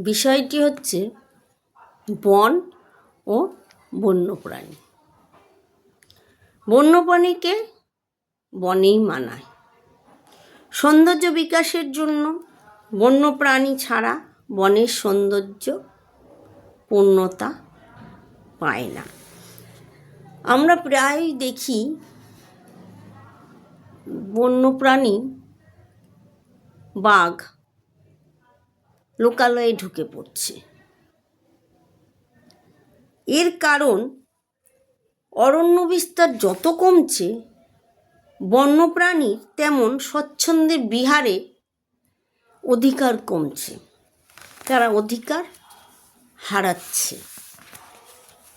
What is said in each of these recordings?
বিষয়টি হচ্ছে বন ও বন্যপ্রাণী। বন্যপ্রাণীকে বনেই মানায়। সৌন্দর্য বিকাশের জন্য বন্যপ্রাণী ছাড়া বনের সৌন্দর্য পূর্ণতা পায় না। আমরা প্রায় দেখি বন্যপ্রাণী বাঘ লোকালয়ে ঢুকে পড়ছে। এর কারণ অরণ্য বিস্তার যত কমছে, বন্যপ্রাণীর তেমন স্বচ্ছন্দের বিহারে অধিকার কমছে, তারা অধিকার হারাচ্ছে।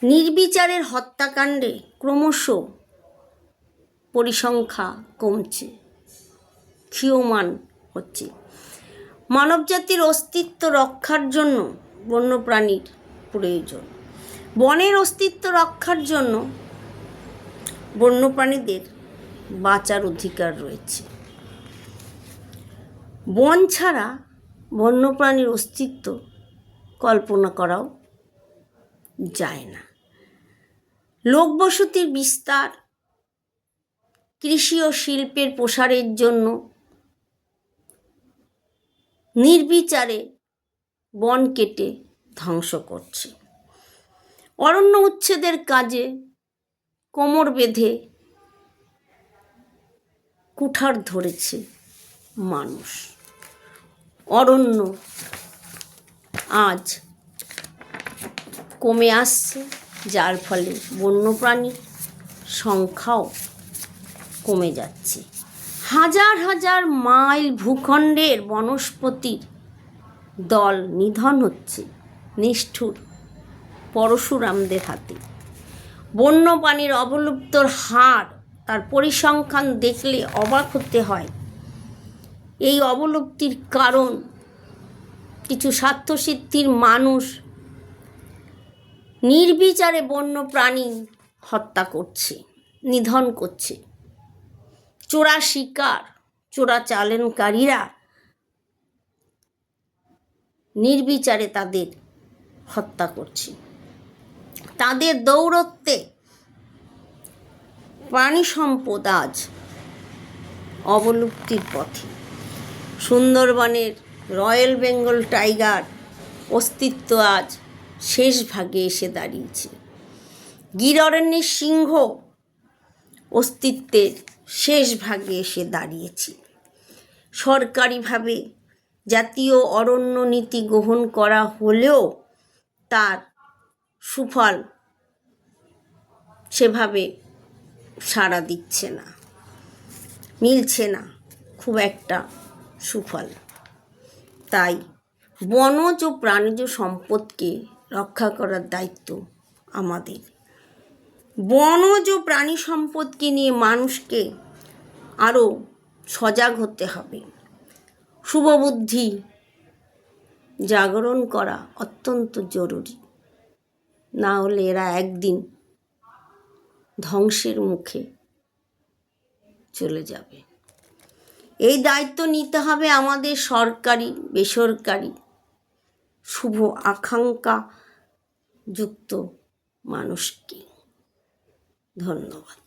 নির্বিচারের হত্যাকাণ্ডে ক্রমশ পরিসংখ্যা কমছে, ক্ষীয়মান হচ্ছে। মানবজাতির অস্তিত্ব রক্ষার জন্য বন্যপ্রাণীর প্রয়োজন। বনের অস্তিত্ব রক্ষার জন্য বন্যপ্রাণীদের বাঁচার অধিকার রয়েছে। বন ছাড়া বন্যপ্রাণীর অস্তিত্ব কল্পনা করাও যায় না। লোকবসতির বিস্তার, কৃষি ও শিল্পের প্রসারের জন্য নির্বিচারে বন কেটে ধ্বংস করছে। অরণ্য উচ্ছেদের কাজে কোমর বেঁধে কুঠার ধরেছে মানুষ। অরণ্য আজ কমে আসছে, যার ফলে বন্যপ্রাণীর সংখ্যাও কমে যাচ্ছে। হাজার হাজার মাইল ভূখণ্ডের বনস্পতির দল নিধন হচ্ছে নিষ্ঠুর পরশুরামদের হাতে। বন্যপ্রাণীর অবলুপ্তর হার, তার পরিসংখ্যান দেখলে অবাক হতে হয়। এই অবলুপ্তির কারণ কিছু স্বার্থসিদ্ধির মানুষ নির্বিচারে বন্যপ্রাণী হত্যা করছে, নিধন করছে। চোরা শিকার, চোরাচালানকারীরা নির্বিচারে তাদের হত্যা করছে। তাদের দৌরত্বে প্রাণী সম্পদ আজ অবলুপ্তির পথে। সুন্দরবনের রয়্যাল বেঙ্গল টাইগার অস্তিত্ব আজ শেষ ভাগে এসে দাঁড়িয়েছে। গির অরণ্যের সিংহ অস্তিত্বের শেষ ভাগে এসে দাঁড়িয়েছে। সরকারিভাবে জাতীয় অরণ্য নীতি গ্রহণ করা হলেও তার সুফল সেভাবে সাড়া দিচ্ছে না, মিলছে না খুব একটা সুফল। তাই বনজ ও প্রাণীজ সম্পদকে রক্ষা করার দায়িত্ব আমাদের। বনজ ও প্রাণী সম্পদকে নিয়ে মানুষকে আরও সজাগ হতে হবে। শুভবুদ্ধি জাগরণ করা অত্যন্ত জরুরি, না হলে এরা একদিন ধ্বংসের মুখে চলে যাবে। এই দায়িত্ব নিতে হবে আমাদের সরকারি, বেসরকারি, শুভ আকাঙ্ক্ষা যুক্ত মানুষকে। ধন্যবাদ।